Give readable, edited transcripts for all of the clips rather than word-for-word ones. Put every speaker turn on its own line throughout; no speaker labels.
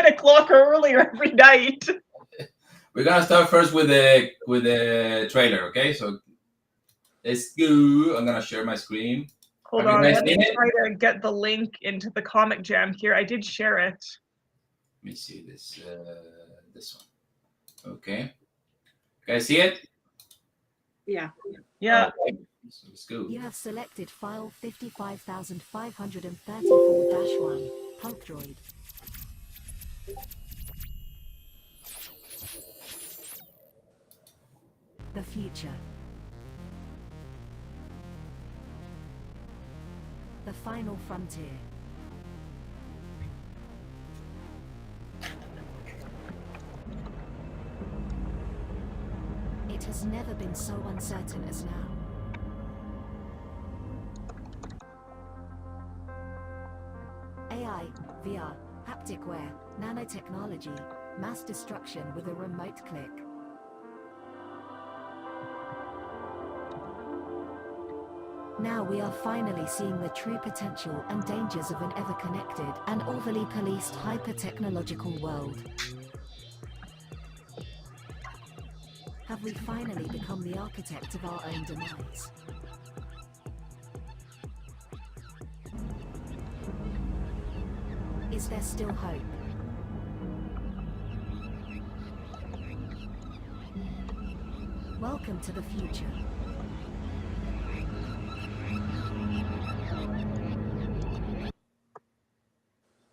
10 o'clock or earlier every night.
We're gonna start first with the trailer, okay? So let's go. I'm gonna share my screen.
Hold on, let me try to get the link into the Comic Jam here. I did share it.
Let me see this one. Okay. You guys see it?
Yeah.
Yeah.
Okay. So let's go.
You have selected file 55534-1, Punkdroid. The future. The final frontier. It has never been so uncertain as now. AI, VR, haptic wear, nanotechnology, mass destruction with a remote click. Now we are finally seeing the true potential and dangers of an ever-connected and overly policed hyper-technological world. Have we finally become the architect of our own demise? Is there still hope? Welcome to the future.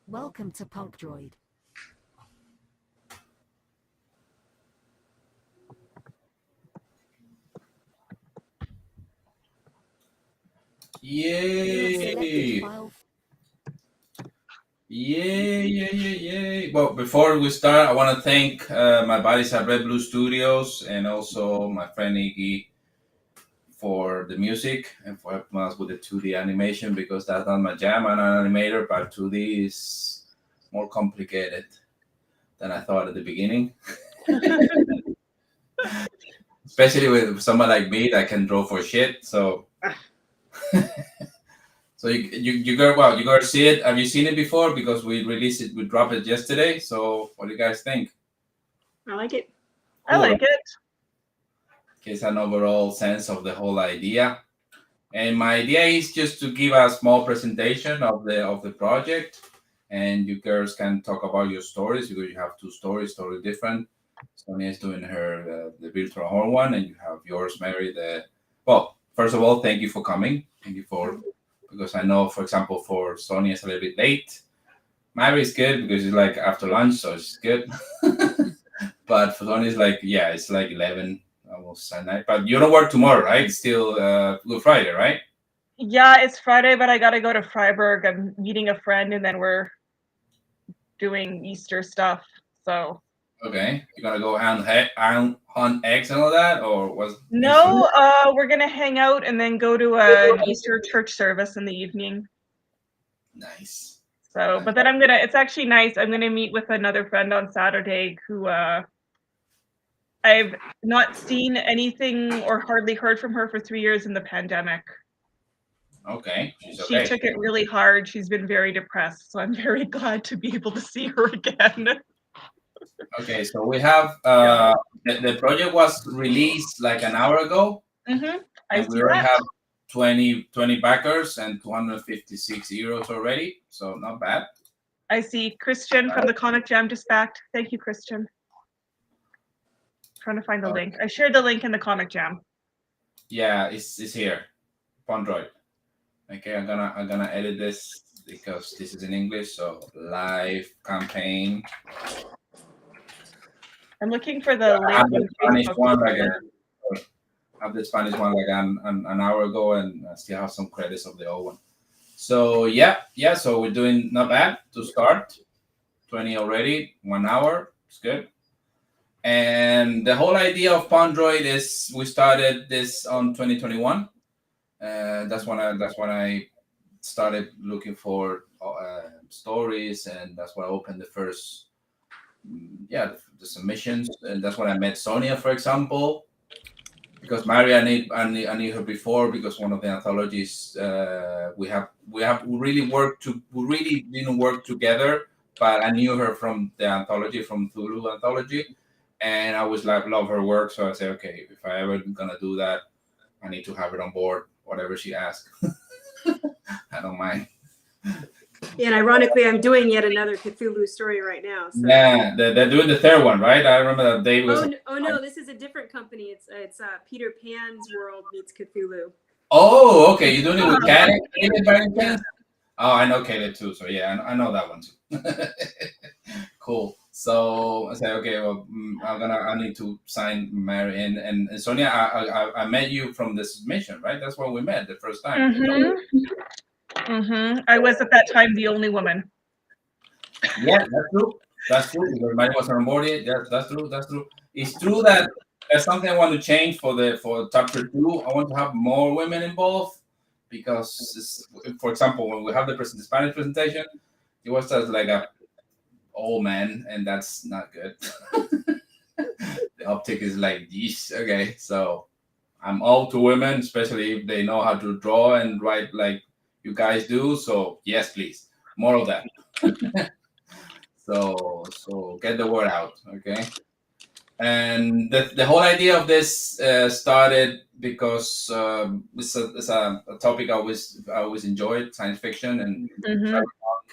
Welcome to Punkdroid.
Yay! Yay! Well, before we start, I want to thank my buddies at Red Blue Studios and also my friend Iggy for the music and for helping us with the 2D animation, because that's not my jam. I'm an animator, but 2D is more complicated than I thought at the beginning. Especially with someone like me that can draw for shit. So, so you gotta see it. Have you seen it before? Because we released it, we dropped it yesterday. So, what do you guys think?
I like it.
I like it.
Gives an overall sense of the whole idea. And my idea is just to give a small presentation of the project, and you girls can talk about your stories, because you have two stories, totally different. Sonia is doing her the virtual horn one, and you have yours, Mary. Well, first of all, thank you for coming. Thank you because I know, for example, for Sonia it's a little bit late. Mary is good because it's like after lunch, so it's good. But for Sonia, it's like it's like 11. Almost at night, but you don't work tomorrow, right? It's still Good Friday, right?
Yeah, it's Friday, but I gotta go to Freiburg. I'm meeting a friend, and then we're doing Easter stuff. So
okay, you're gonna go hunt eggs and all that, or was
no? We're gonna hang out and then go to an Easter church service in the evening.
Nice.
So, but then it's actually nice. I'm gonna meet with another friend on Saturday who I've not seen anything or hardly heard from her for 3 years in the pandemic.
Okay.
She took it really hard. She's been very depressed. So I'm very glad to be able to see her again.
Okay, so we have the project was released like an hour ago.
Mm-hmm.
And we already have 20 backers and 256 euros already. So not bad.
I see Christian from the Comic Jam just backed. Thank you, Christian. Trying to find the link. I shared the link in the Comic Jam.
Yeah, it's here. Punkdroid. Okay, I'm gonna edit this because this is in English. So live campaign.
I'm looking for the link.
I have the Spanish one like an hour ago, and I still have some credits of the old one. So yeah. So we're doing not bad to start. 20 already, 1 hour. It's good. And the whole idea of Punkdroid is we started this on 2021. That's when I started looking for stories, and that's when I opened the first the submissions, and that's when I met Sonia, for example. Because Mary, I knew her before because one of the anthologies we really didn't work together, but I knew her from the anthology, from Thulu anthology, and I was like, love her work. So I said, okay, if I ever gonna do that, I need to have it on board, whatever she asks. I don't mind.
Yeah, and ironically, I'm doing yet another Cthulhu story right now. So.
Yeah, they're doing the third one, right? I remember that Dave was.
Oh no, this is a different company. It's Peter Pan's World meets Cthulhu.
Oh, okay. You're doing it with Caleb by any
Yeah.
chance? Oh, I know Caleb too. So yeah, I know that one too. Cool. So I said, okay, well, I need to sign Mary and Sonia. I met you from this mission, right? That's where we met the first time.
I was at that time the only woman.
Yeah, that's true. That's true. Because Mary wasn't on board yet. Yes, that's true. That's true. It's true that there's something I want to change for chapter 2. I want to have more women involved because, for example, when we have the Spanish presentation, it was just like a old man, and that's not good. The optic is like, yeesh, okay. So I'm all to women, especially if they know how to draw and write like you guys do. So yes, please, more of that. So get the word out, okay? And the whole idea of this started because it's a topic I always enjoyed, science fiction and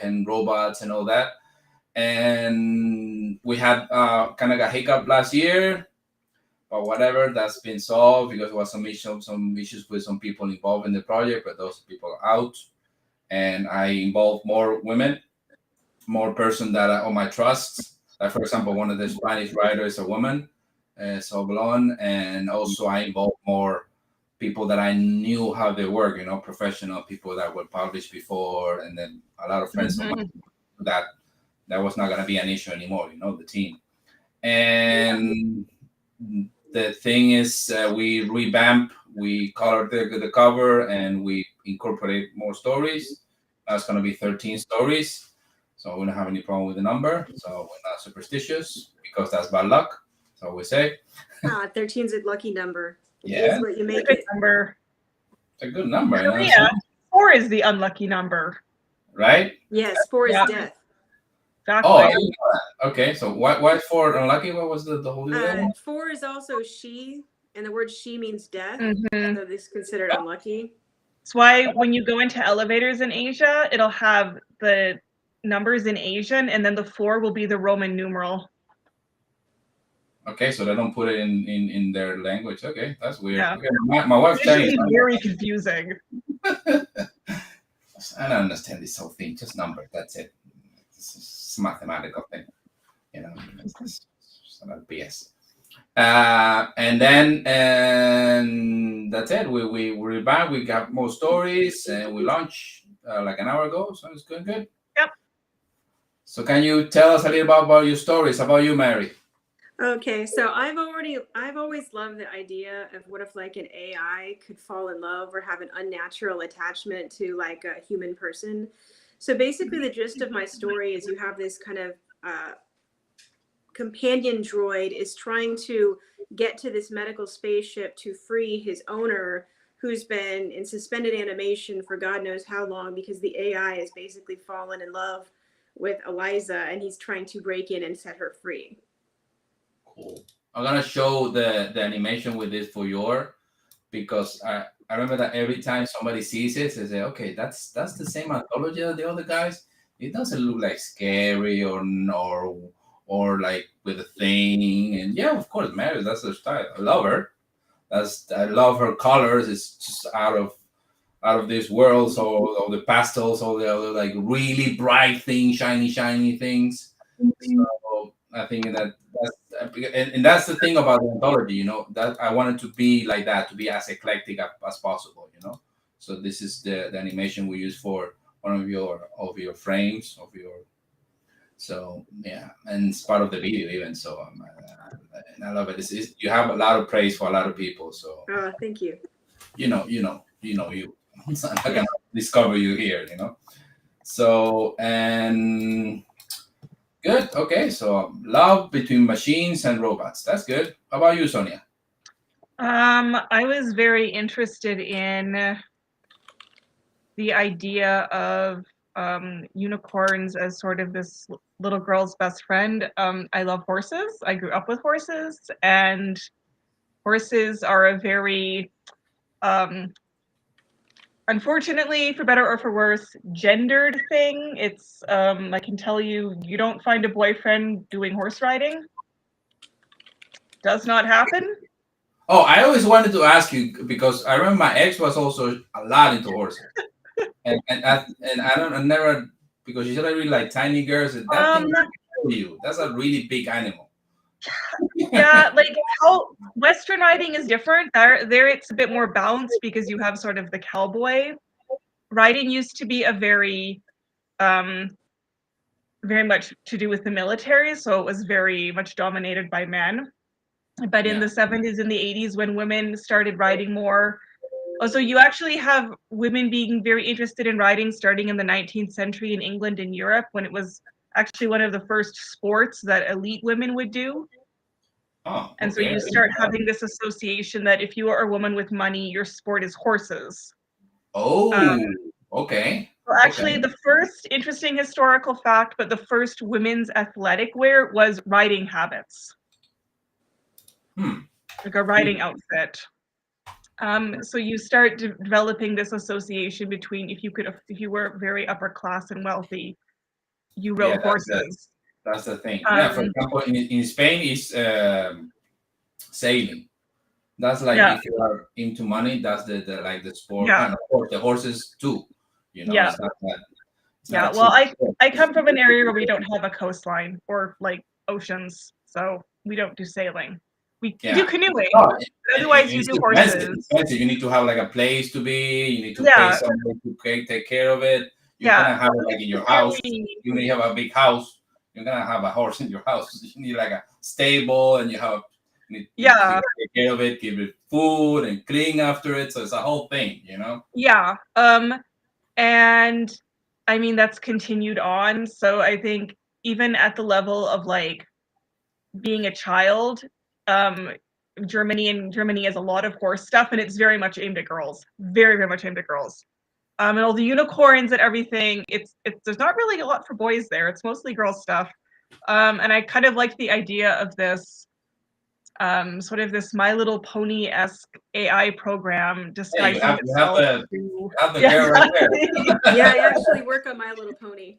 and robots and all that. And we had kind of a hiccup last year, but whatever, that's been solved because there was some issues with some people involved in the project, but those people are out. And I involved more women, more person that are on my trust. Like, for example, one of the Spanish writers is a woman, Soblon, and also I involved more people that I knew how they work, professional people that were published before, and then a lot of friends of mine that was not going to be an issue anymore, the team. And the thing is, we revamp, we colored the cover, and we incorporate more stories. That's going to be 13 stories. So we don't have any problem with the number. So we're not superstitious because that's bad luck. So we say.
13 is a lucky number.
Yeah.
It's what you make
Good
it.
number.
It's a good number.
Yeah. 4 is the unlucky number.
Right?
Yes, 4 is death.
Exactly.
Oh, I didn't know that. Okay. So why 4 unlucky? What was the whole deal?
4 is also she, and the word she means death.
Mm-hmm.
So this is considered unlucky.
That's why when you go into elevators in Asia, it'll have the numbers in Asian, and then the 4 will be the Roman numeral.
Okay, so they don't put it in their language. Okay, that's weird.
Yeah.
Okay, my wife's saying
It's very confusing.
I don't understand this whole thing. Just number. That's it. It's a mathematical thing. It's not BS. And that's it. We're back. We got more stories, and we launched like an hour ago. So it's going good.
Yep.
So can you tell us a little about your stories? About you, Mary?
Okay, so I've always loved the idea of what if like an AI could fall in love or have an unnatural attachment to like a human person. So basically the gist of my story is you have this kind of companion droid is trying to get to this medical spaceship to free his owner, who's been in suspended animation for God knows how long because the AI has basically fallen in love with Eliza and he's trying to break in and set her free.
Cool. I'm gonna show the animation with this for your, because I remember that every time somebody sees it, they say, okay, that's the same anthology as the other guys. It doesn't look like scary or like with a thing. And yeah, of course, Mary, that's her style. I love her. I love her colors. It's just out of this world. So all the pastels, all the other like really bright things, shiny things. So I think that's the thing about the anthology, that I wanted to be like that, to be as eclectic as possible, So this is the animation we use for one of your frames so yeah, and it's part of the video even. So I love it. You have a lot of praise for a lot of people. So
thank you.
You. So I'm not gonna discover you here, So and. Good. Okay. So love between machines and robots. That's good. How about you, Sonia?
I was very interested in the idea of unicorns as sort of this little girl's best friend. I love horses. I grew up with horses, and horses are a very, unfortunately, for better or for worse, gendered thing. It's, I can tell you, you don't find a boyfriend doing horse riding. Does not happen.
Oh, I always wanted to ask you because I remember my ex was also a lot into horses, and I never, because you said I really like tiny girls. And that thing for you, that's a really big animal.
Yeah, like how Western riding is different. There it's a bit more balanced because you have sort of the cowboy. Riding used to be a very much to do with the military, so it was very much dominated by men. But in the 70s and the 80s, when women started riding more, also you actually have women being very interested in riding starting in the 19th century in England and Europe, when it was actually one of the first sports that elite women would do.
Oh,
and so you start having this association that if you are a woman with money, your sport is horses.
Oh, okay.
Well, actually, the first interesting historical fact, but the first women's athletic wear was riding habits. Like a riding outfit. So you start developing this association between if you were very upper class and wealthy, you rode horses.
That's the thing. Yeah, for example, in Spain is sailing. That's like if you are into money, that's the like the sport. And of course, the horses too. You know, it's not that.
Well, I come from an area where we don't have a coastline or like oceans, so we don't do sailing. We do canoeing.
No,
otherwise, you do horses.
Expensive. You need to have like a place to be. You need to pay someone to take care of it. You're gonna have it like in your house. You need to have a big house. You're gonna have a horse in your house. You need like a stable, and you need to take care of it, give it food, and clean after it. So it's a whole thing, you know.
Yeah. And I mean that's continued on. So I think even at the level of like being a child, Germany has a lot of horse stuff, and it's very much aimed at girls. Very, very much aimed at girls. And all the unicorns and everything, it's there's not really a lot for boys there. It's mostly girl stuff. And I kind of like the idea of this sort of this My Little Pony-esque AI program disguising itself.
You have the girl right there.
Yeah, I actually work on My Little Pony.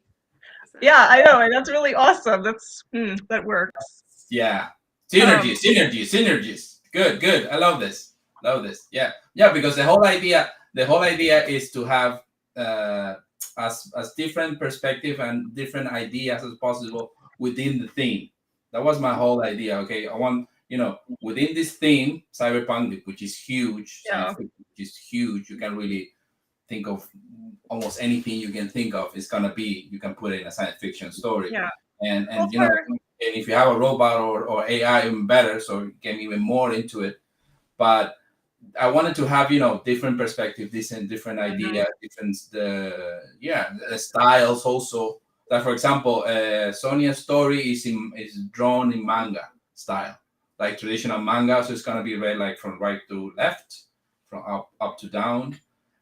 So. Yeah, I know, and that's really awesome. That works.
Yeah. Synergies. Good. I love this. Yeah, because the whole idea is to have as different perspective and different ideas as possible within the theme. That was my whole idea. Okay, I want, within this theme, cyberpunk, which is huge, you can really think of almost anything you can think of. You can put it in a science fiction story.
Yeah.
And if you have a robot or AI, even better, so you get even more into it. But I wanted to have, different perspective, different ideas, the styles also. That, for example, Sonia's story is drawn in manga style, like traditional manga. So it's gonna be read like from right to left, from up to down.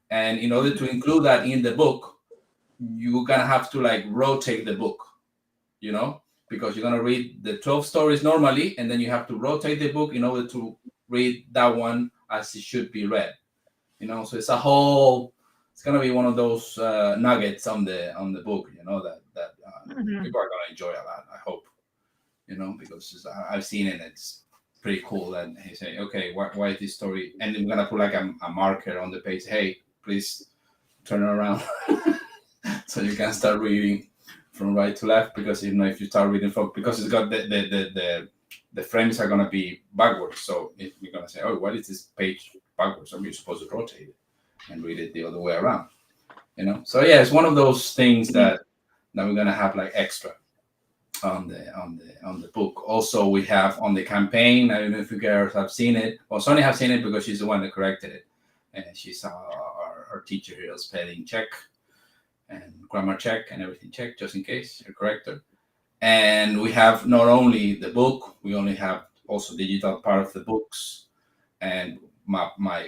And in order to include that in the book, you're gonna have to like rotate the book, because you're gonna read the 12 stories normally, and then you have to rotate the book in order to read that one as it should be read. So it's gonna be one of those nuggets on the book, that people are gonna enjoy a lot. I hope, because I've seen it. It's pretty cool that he say, okay, why is this story? And then we're gonna put like a marker on the page. Hey, please turn it around so you can start reading from right to left, because if you start reading because it's got the frames are gonna be backwards. So if you're gonna say, oh, why is this page backwards? You're supposed to rotate it and read it the other way around. So yeah, it's one of those things that we're gonna have like extra on the book. Also, we have on the campaign. I don't know if you guys have seen it. Well, Sonia have seen it because she's the one that corrected it, and she's our teacher here, spelling check and grammar check and everything check, just in case, a corrector. And we have not only the book, we only have also digital part of the books, and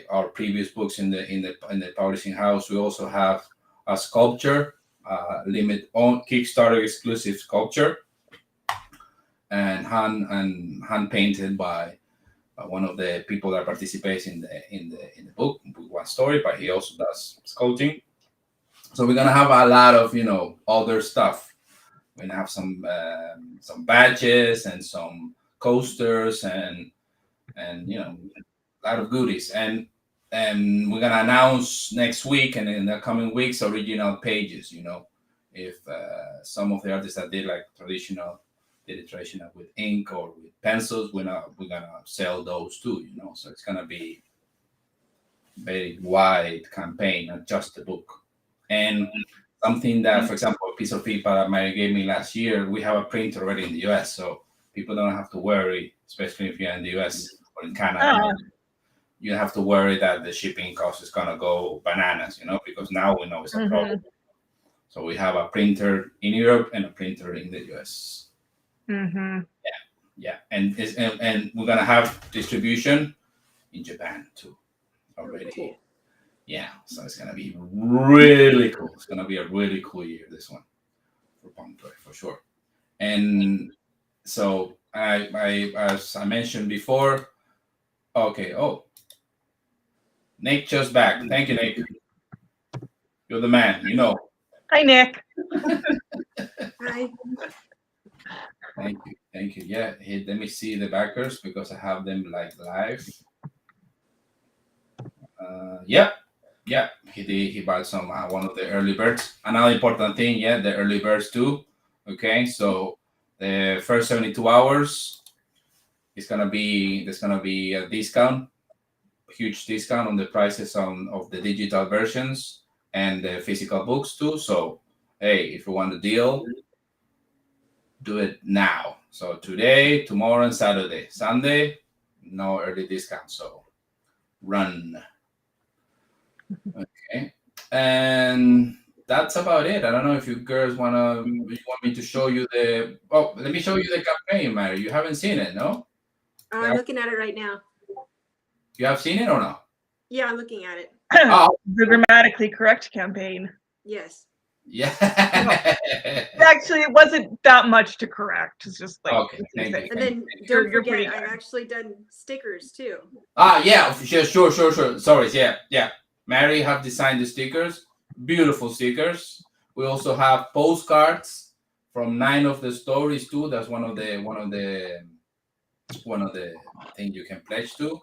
our previous books in the publishing house. We also have a sculpture limit on Kickstarter exclusive sculpture and hand painted by one of the people that participates in the book One Story, but he also does sculpting. So we're gonna have a lot of other stuff. We're gonna have some badges and some coasters and a lot of goodies, and we're gonna announce next week and in the coming weeks original pages. If some of the artists that did traditional with ink or with pencils, we're gonna sell those too. So it's gonna be very wide campaign, not just the book. And something that, for example, a piece of paper that Mary gave me last year, we have a printer already in the US, so people don't have to worry, especially if you're in the US or in Canada. You don't have to worry that the shipping cost is gonna go bananas, because now we know it's a problem. So we have a printer in Europe and a printer in the US. Yeah, and we're gonna have distribution in Japan too already.
Cool.
Yeah, so it's gonna be really cool. It's gonna be a really cool year, this one, for Punkdroid for sure. And so I as I mentioned before, okay. Oh, Nick just back. Thank you, Nick. You're the man.
Hi, Nick.
Hi.
Thank you. Yeah, let me see the backers because I have them live. Yeah, he bought some one of the early birds. Another important thing, the early birds too. Okay, so the first 72 hours there's gonna be a discount, huge discount on the prices of the digital versions and the physical books too. So hey, if you want a deal, do it now. So today, tomorrow, and Saturday. Sunday, no early discount. So run. Okay, and that's about it. I don't know if you girls want me to show you the. Oh, let me show you the campaign, Mary. You haven't seen it, no?
I'm looking at it right now.
You have seen it or no?
Yeah, I'm looking at it.
The grammatically correct campaign.
Yes.
Yeah.
Actually, it wasn't that much to correct. It's just like
Okay, thank you.
And then don't forget, I've actually done stickers too.
Yeah, sure. Sorry, yeah. Mary have designed the stickers, beautiful stickers. We also have postcards from 9 of the stories too. That's one of the things you can pledge to.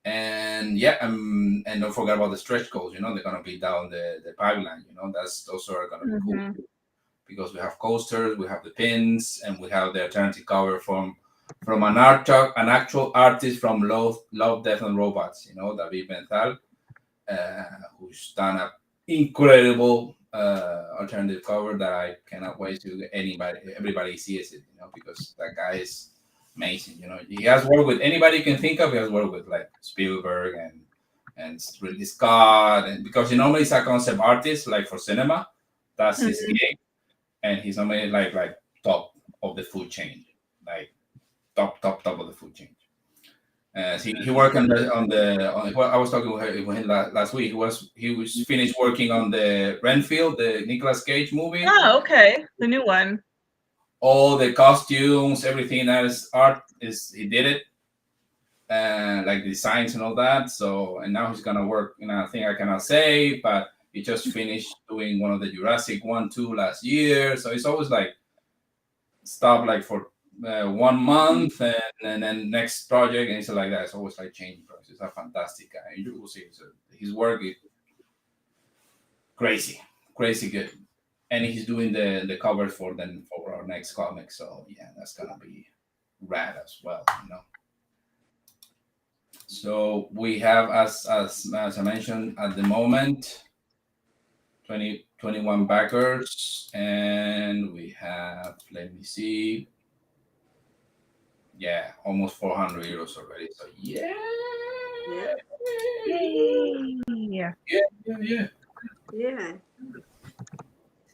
And and don't forget about the stretch goals. They're gonna be down the pipeline. Those are gonna be cool because we have coasters, we have the pins, and we have the alternative cover from an actual artist from Love, Death and Robots. David Benthal, who's done an incredible alternative cover that I cannot wait to everybody sees it. Because that guy is amazing. He has worked with anybody you can think of. He has worked with like Spielberg and Ridley Scott, and because normally he's a concept artist, like for cinema, that's his gig, and he's normally like top of the food chain, like top of the food chain. He worked on I was talking with him last week. He was finished working on the Renfield, the Nicolas Cage movie.
Oh, okay, the new one.
All the costumes, everything that is art he did it, and like designs and all that. So and now he's gonna work in a thing I cannot say, but he just finished doing one of the Jurassic 1-2 last year. So it's always like stop like for 1 month and then next project, and it's like that. It's always like changing process. He's a fantastic guy. You will see his work is crazy good. And he's doing the covers for our next comic. So yeah, that's gonna be rad as well, So we have as I mentioned at the moment 21 backers, and we have, let me see, almost 400 euros already. So yeah.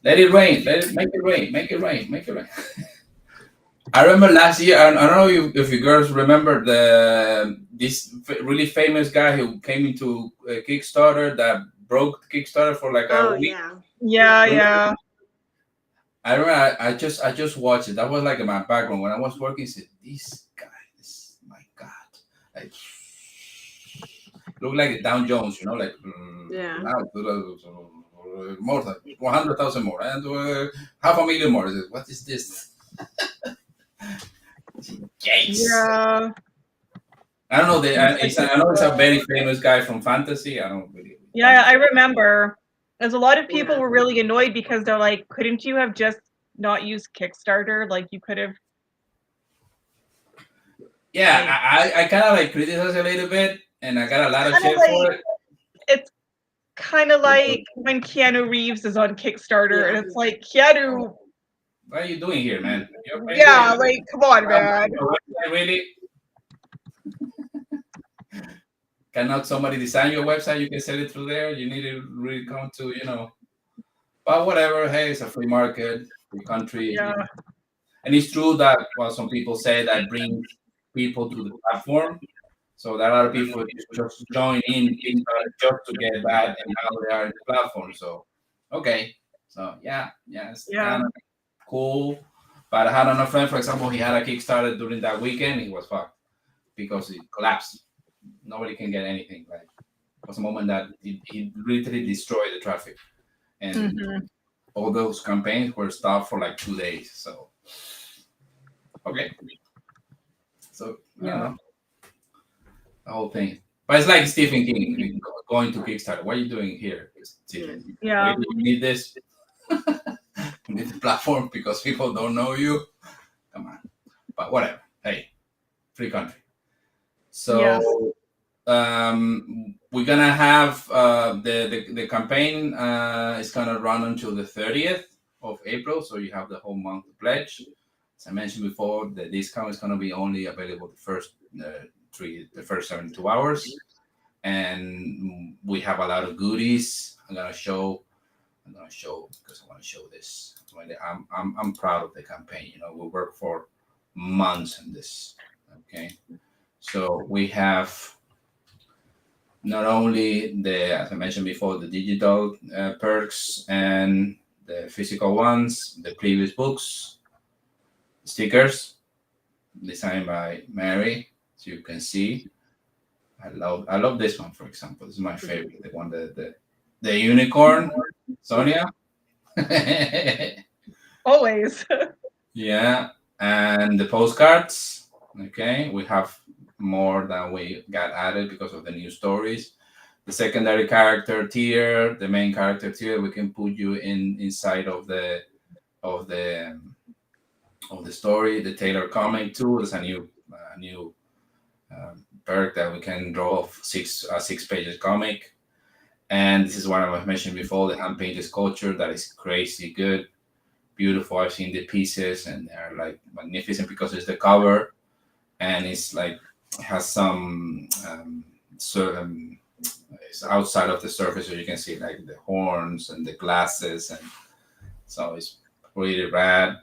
Let it rain. Make it rain. I remember last year. I don't know if you girls remember this really famous guy who came into Kickstarter that broke Kickstarter for like a week.
Yeah.
I remember I just watched it. That was like in my background when I was working. I said, this guy, this my God, like look like Down Jones, like
Yeah.
more than 100,000 more and 500,000 more. I said, what is this? Yes.
Yeah.
I don't know. I know it's a very famous guy from fantasy. I don't really.
Yeah, I remember. There's a lot of people
Yeah.
were really annoyed because they're like, couldn't you have just not used Kickstarter? Like you could have.
Yeah, I kind of like criticize a little bit, and I got a lot of
Kinda
shit
like-
for it.
It's kind of like when Keanu Reeves is on Kickstarter,
Yeah.
and it's like Keanu.
What are you doing here, man?
Yeah, like come on, man.
Really? Cannot somebody design your website? You can sell it through there. You need to really come to, But whatever. Hey, it's a free market, free country.
Yeah.
And it's true that, well, some people say that brings people to the platform. So there are a lot of people just join in just to get that and how they are in the platform. So, okay. So, yeah, it's kind of cool. But I had another friend, for example, he had a Kickstarter during that weekend. He was fucked because it collapsed. Nobody can get anything. Like, it was a moment that he literally destroyed the traffic. And all those campaigns were stopped for like 2 days. So, okay. So, I don't know. The whole thing. But it's like Stephen King going to Kickstarter. What are you doing here, Stephen?
Yeah.
You need this. You need the platform because people don't know you. Come on. But whatever. Hey, free country. So we're gonna have the campaign is gonna run until the 30th of April. So you have the whole month to pledge. As I mentioned before, the discount is gonna be only available the first 72 hours, and we have a lot of goodies. I'm gonna show because I want to show this. I'm proud of the campaign. We worked for months on this. Okay, so we have not only as I mentioned before, the digital perks and the physical ones, the previous books, stickers designed by Mary. So you can see, I love this one, for example. This is my favorite. The one the unicorn, Sonia.
Always.
Yeah, and the postcards. Okay, we have more than we got added because of the new stories. The secondary character tier, the main character tier, we can put you inside of the story. The Taylor comic too. There's a new perk that we can draw a 6 pages comic. And this is what I mentioned before, the hand painted sculpture that is crazy good, beautiful. I've seen the pieces and they're like magnificent because it's the cover and it's like has some it's outside of the surface, so you can see like the horns and the glasses, and so it's really rad.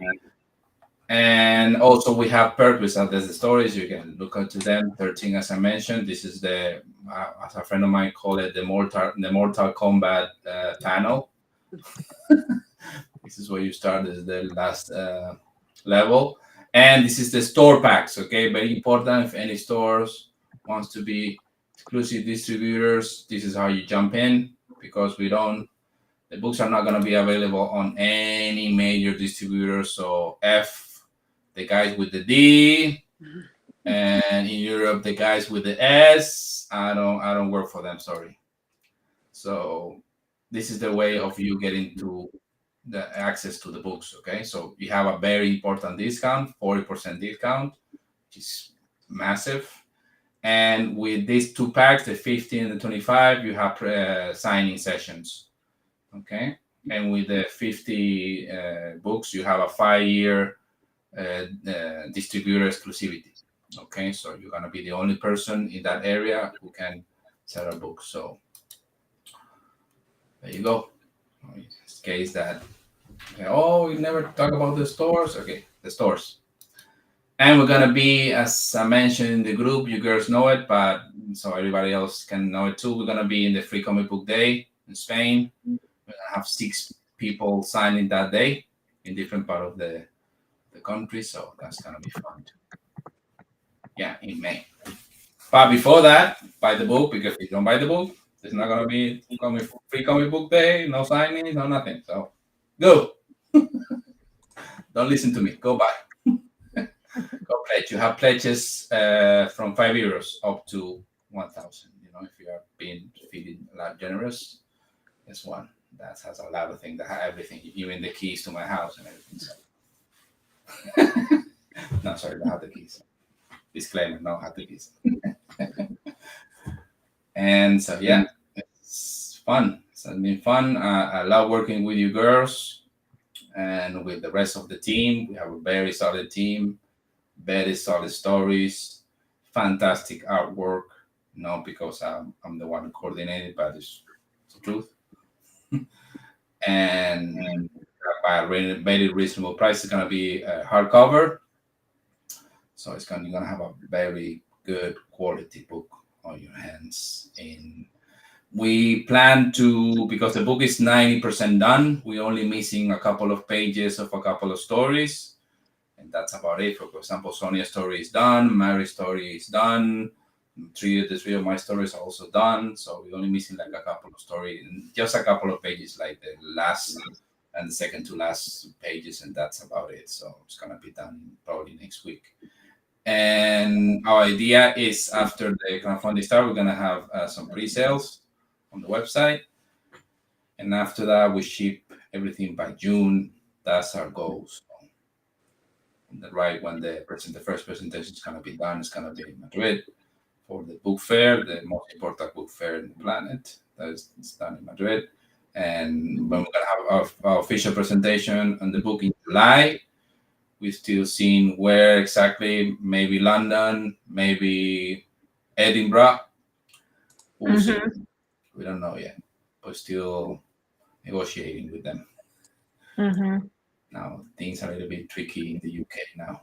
And also we have purpose and there's the stories, you can look into them. 13, as I mentioned, this is the as a friend of mine called it the Mortal Kombat panel. This is where you start. This is the last level, and this is the store packs. Okay, very important. If any stores wants to be exclusive distributors, this is how you jump in, because the books are not going to be available on any major distributor. So the guys with the D, and in Europe the guys with the S. I don't work for them, sorry. So this is the way of you getting to the access to the books. Okay, so you have a very important discount, 40% discount, which is massive. And with these 2 packs, the 15 and the 25, you have signing sessions. Okay, and with the 50 books, you have a 5-year distributor exclusivity. Okay, so you're gonna be the only person in that area who can sell a book. So there you go. In this case that, we never talk about the stores. Okay, the stores. And we're gonna be, as I mentioned in the group, you girls know it, but so everybody else can know it too. We're gonna be in the Free Comic Book Day in Spain. We're gonna have 6 people signing that day. in different part of the country. So that's gonna be fun. Yeah, in May. But before that, buy the book, because if you don't buy the book, there's not gonna be free comic book day, no signings, no nothing. So go. Don't listen to me. Go buy. Go pledge. You have pledges from €5 up to 1,000. You know, if you are feeling a lot generous, there's one that has a lot of things, that have everything, even the keys to my house and everything. So. No, sorry, don't have the keys. Disclaimer: no, have the keys. And so yeah, it's fun. It's been fun. I love working with you girls and with the rest of the team. We have a very solid team, very solid stories, fantastic artwork. Not because I'm the one who coordinated, but it's the truth. And by a very reasonable price. It's gonna be hardcover, so you're gonna have a very good quality book on your hands. And we plan to, because the book is 90% done, we're only missing a couple of pages of a couple of stories, and that's about it. For example, Sonia's story is done, Mary's story is done, the three of my stories are also done, so we're only missing like a couple of stories, just a couple of pages, like the last and the second to last pages, and that's about it. So it's gonna be done probably next week. And our idea is, after the crowdfunding start, we're gonna have some pre-sales on the website, and after that we ship everything by June. That's our goal. So when the first presentation is gonna be done, it's gonna be in Madrid for the book fair, the most important book fair in the planet. It's done in Madrid. And when we're gonna have our official presentation on the book in July, we're still seeing where exactly. Maybe London, maybe Edinburgh. We'll see. We don't know yet. We're still negotiating with them. Now things are a little bit tricky in the UK now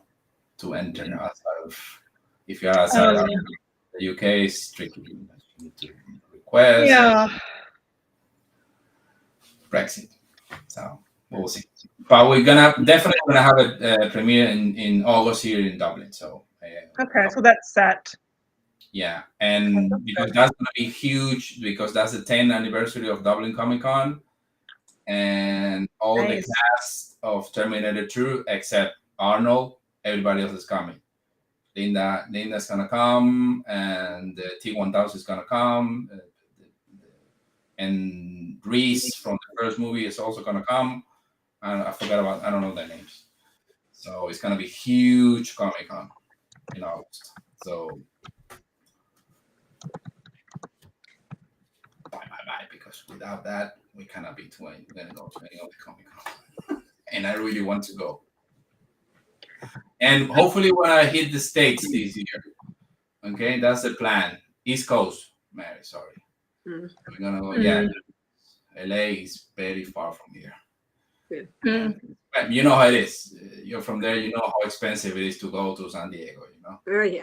to enter outside of. If you're outside of the UK, it's tricky. You need to request.
Yeah.
Brexit. So we'll see. But we're definitely gonna have a premiere in August here in Dublin. So
okay, so that's set.
Yeah, and because that's gonna be huge, because that's the 10th anniversary of Dublin Comic Con, and all the cast of Terminator 2 except Arnold, everybody else is coming. Linda's gonna come, and the T-1000 is gonna come, and Reese from the first movie is also gonna come. And I don't know their names. So it's gonna be huge Comic Con in August. So bye, because without that we cannot be we're gonna go to any other Comic Con. And I really want to go. And hopefully when I hit the States this year, okay, that's the plan. East Coast, Mary, sorry. We're gonna go, yeah. LA is very far from here. You know how it is. You're from there, you know how expensive it is to go to San Diego, you know?
Oh, yeah.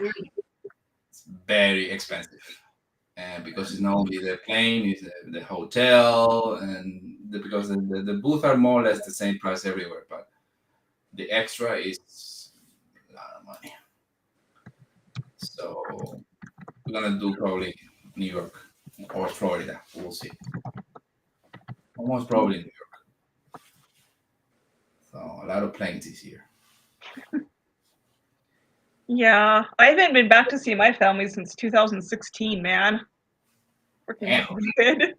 It's very expensive. And because it's not only the plane, it's the hotel, and because the booths are more or less the same price everywhere, but the extra is a lot of money. So we're gonna do probably New York or Florida. We'll see. Almost probably New York. So a lot of planes this year.
Yeah, I haven't been back to see my family since 2016, man. Freaking COVID.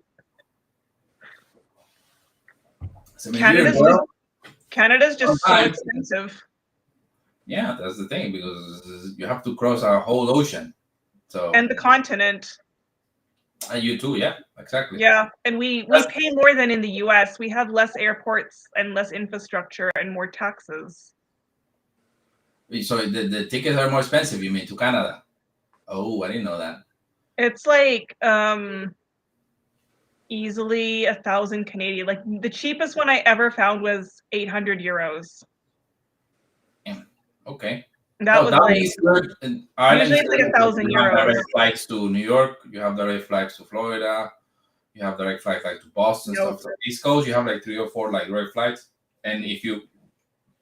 So
Canada's just so expensive.
Yeah, that's the thing, because you have to cross a whole ocean. So
and the continent.
You too, yeah, exactly.
Yeah, and we pay more than in the US. We have less airports and less infrastructure and more taxes.
So the tickets are more expensive, you mean, to Canada? Oh, I didn't know that.
It's like easily 1,000 Canadian. Like the cheapest one I ever found was 800 euros.
Okay.
That was like
good. Ireland,
usually it's like 1,000 euros.
Direct flights to New York. You have direct flights to Florida. You have direct flights like to Boston. Stuff. So East Coast, you have like 3 or 4 like direct flights. And if you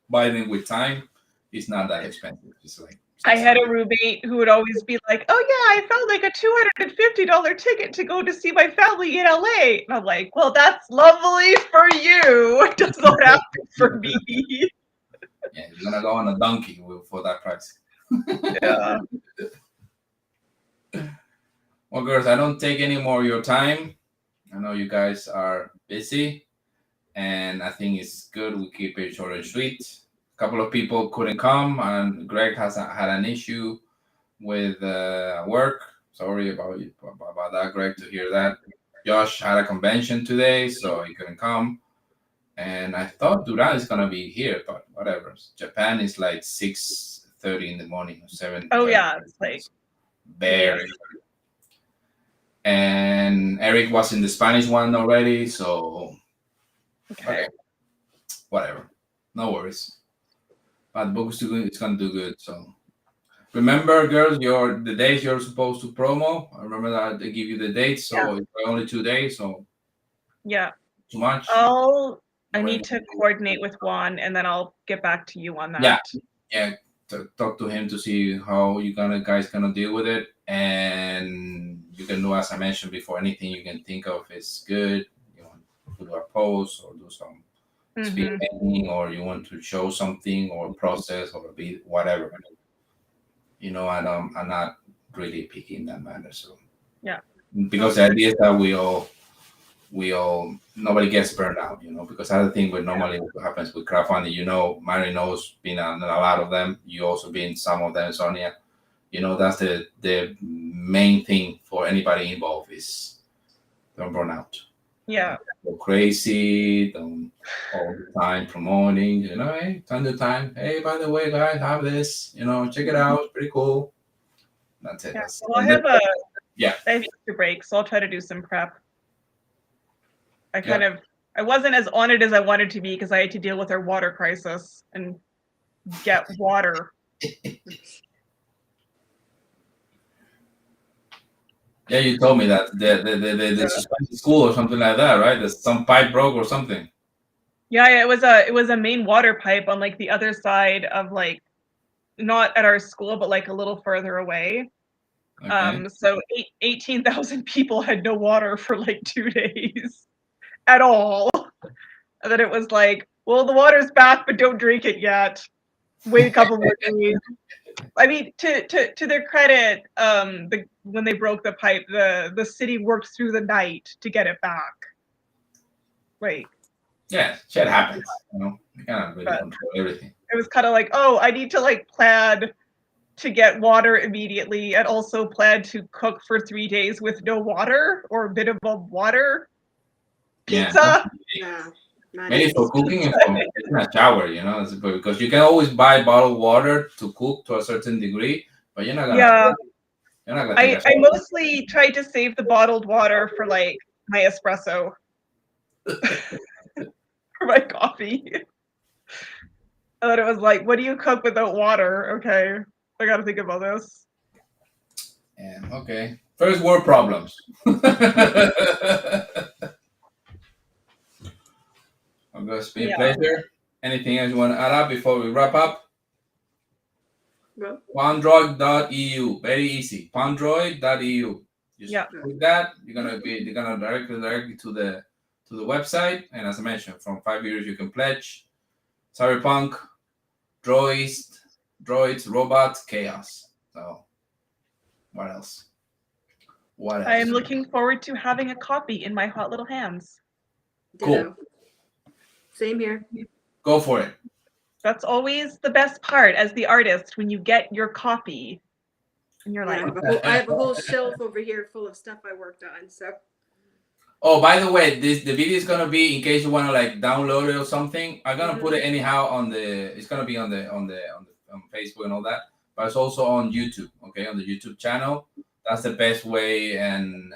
buy them with time, it's not that expensive. It's like
I had a roommate who would always be like, "Oh yeah, I found like a $250 ticket to go to see my family in LA." And I'm like, "Well, that's lovely for you. It does not happen for me."
yeah, you're gonna go on a donkey for that price.
Yeah.
Well, girls, I don't take any more of your time. I know you guys are busy, and I think it's good we keep it short and sweet. A couple of people couldn't come, and Greg had an issue with work. Sorry about that, Greg, to hear that. Josh had a convention today, so he couldn't come. And I thought Duran is gonna be here, but whatever. Japan is like 6:30 in the morning or 7.
Oh yeah, it's like
Very. And Eric was in the Spanish one already, so
okay.
Whatever, no worries. But books it's gonna do good. So remember, girls, the days you're supposed to promo. I remember that they give you the dates, so it's only 2 days, so
yeah,
too much.
I need to coordinate with Juan, and then I'll get back to you on that.
Yeah. Talk to him to see how you guys gonna deal with it, and you can do, as I mentioned before, anything you can think of is good. You want to do a post or do some speed painting, or you want to show something or process or be whatever. I'm not really picky in that matter. So
yeah,
because the idea is that we all nobody gets burned out, because other thing what normally happens with crowdfunding, Mary knows being on a lot of them, you also been some of them, Sonia. That's the main thing for anybody involved is don't burn out.
Yeah.
Go crazy, don't all the time promoting, hey, time to time. Hey, by the way, guys, have this, check it out, it's pretty cool. That's it.
Yeah. Well, I have Easter break, so I'll try to do some prep. I wasn't as on it as I wanted to be because I had to deal with our water crisis and get water.
Yeah, you told me that the suspended school or something like that, right? There's some pipe broke or something.
Yeah, it was a main water pipe on like the other side of like, not at our school, but like a little further away.
Okay.
So 18,000 people had no water for like 2 days at all. And then it was like, well, the water's back, but don't drink it yet. Wait a couple more days. I mean, to their credit, when they broke the pipe, the city worked through the night to get it back. Like,
yeah, shit happens. You can't really control everything.
It was kind of like, oh, I need to like plan to get water immediately, and also plan to cook for 3 days with no water or minimum water. Pizza.
Yeah.
Maybe for cooking and for taking a shower, because you can always buy bottled water to cook to a certain degree, but you're not gonna.
Yeah.
You're not gonna.
I mostly tried to save the bottled water for like my espresso, for my coffee. And then it was like, what do you cook without water? Okay, I got to think about this.
Yeah. Okay. First world problems. It's been a pleasure. Anything else you want to add up before we wrap up?
No.
Punkdroid.eu. Very easy. Punkdroid.eu. Just click that. They're gonna directly to the website. And as I mentioned, from €5 you can pledge. Cyberpunk, droids, robots, chaos. So, what else?
I am looking forward to having a copy in my hot little hands.
Cool.
Same here.
Go for it.
That's always the best part as the artist, when you get your copy and you're like,
I have a whole shelf over here full of stuff I worked on. So.
Oh, by the way, the video is gonna be, in case you want to like download it or something. I'm gonna put it anyhow on the. It's gonna be on Facebook and all that, but it's also on YouTube. Okay, on the YouTube channel. That's the best way, and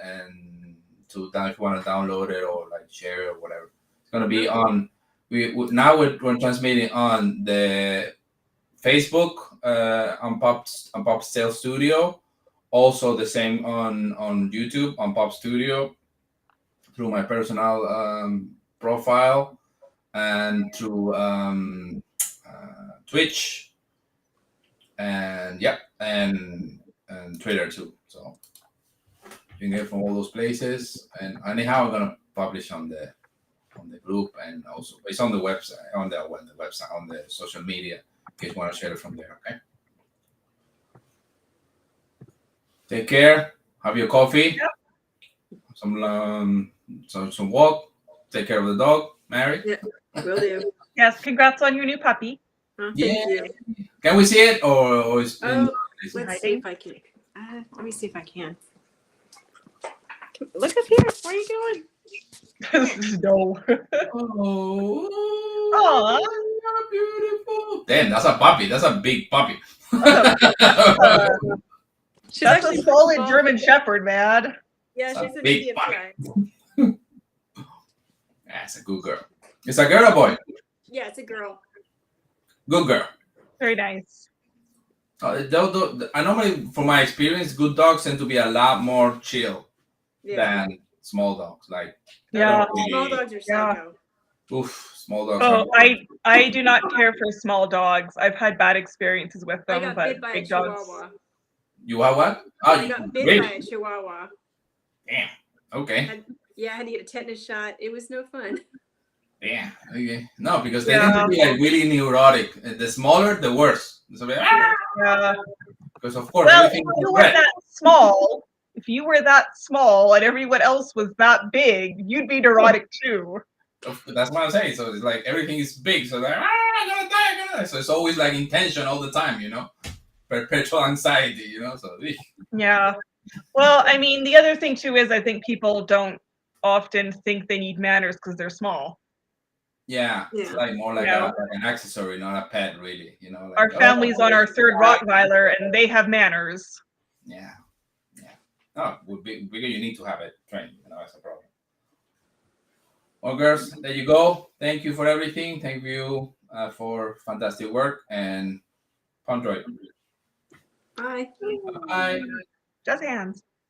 to if you want to download it or like share it or whatever. It's gonna be on. We're transmitting on the Facebook on Pop Sale Studio. Also the same on YouTube on Pop Studio, through my personal profile, and through Twitch, and Twitter too. So you can get from all those places. And anyhow, I'm gonna publish on the group, and also it's on the website, on the social media, in case you want to share it from there. Okay. Take care. Have your coffee.
Yep.
Some walk. Take care of the dog, Mary.
Yeah, will do.
Yes, congrats on your new puppy.
Oh, thank you.
Can we see it, or is
Let's see if I can. Let me see if I can. Look up here. Where are you going?
No.
Oh, beautiful. Damn, that's a puppy. That's a big puppy.
She's
That's a
actually
solid
small.
German Shepherd, man.
Yeah,
That's
she's
a
a
big
medium
puppy.
size.
That's a good girl. It's a girl or boy?
Yeah, it's a girl.
Good girl.
Very nice.
I normally, from my experience, good dogs tend to be a lot more chill
Yeah.
than small dogs. Like,
Yeah.
Small dogs are
Yeah.
psycho.
Small dogs.
Oh, I do not care for small dogs. I've had bad experiences with
I
them,
got
but
bit by a
big dogs.
chihuahua.
You have what? Oh,
I got bit by a chihuahua.
Damn. Okay.
I had to get a tetanus shot. It was no fun.
Yeah. Okay. No, because they tend to be like really neurotic. The smaller, the worse. So like,
Yeah.
because of course
Well, if
everything
you
is
were
red.
that small, and everyone else was that big, you'd be neurotic too.
That's what I'm saying. So it's like everything is big. So like, I'm gonna die. So it's always like in tension all the time, perpetual anxiety, So
Yeah. Well, I mean, the other thing too is I think people don't often think they need manners because they're small.
yeah, it's like more like,
Yeah.
like an accessory, not a pet, really. Like,
Our family's on our third Rottweiler, and they have manners.
Yeah. No, with bigger you need to have it trained. That's a problem. Well, girls, there you go. Thank you for everything. Thank you for fantastic work, and Punkdroid.
Bye.
Bye.
Just hands.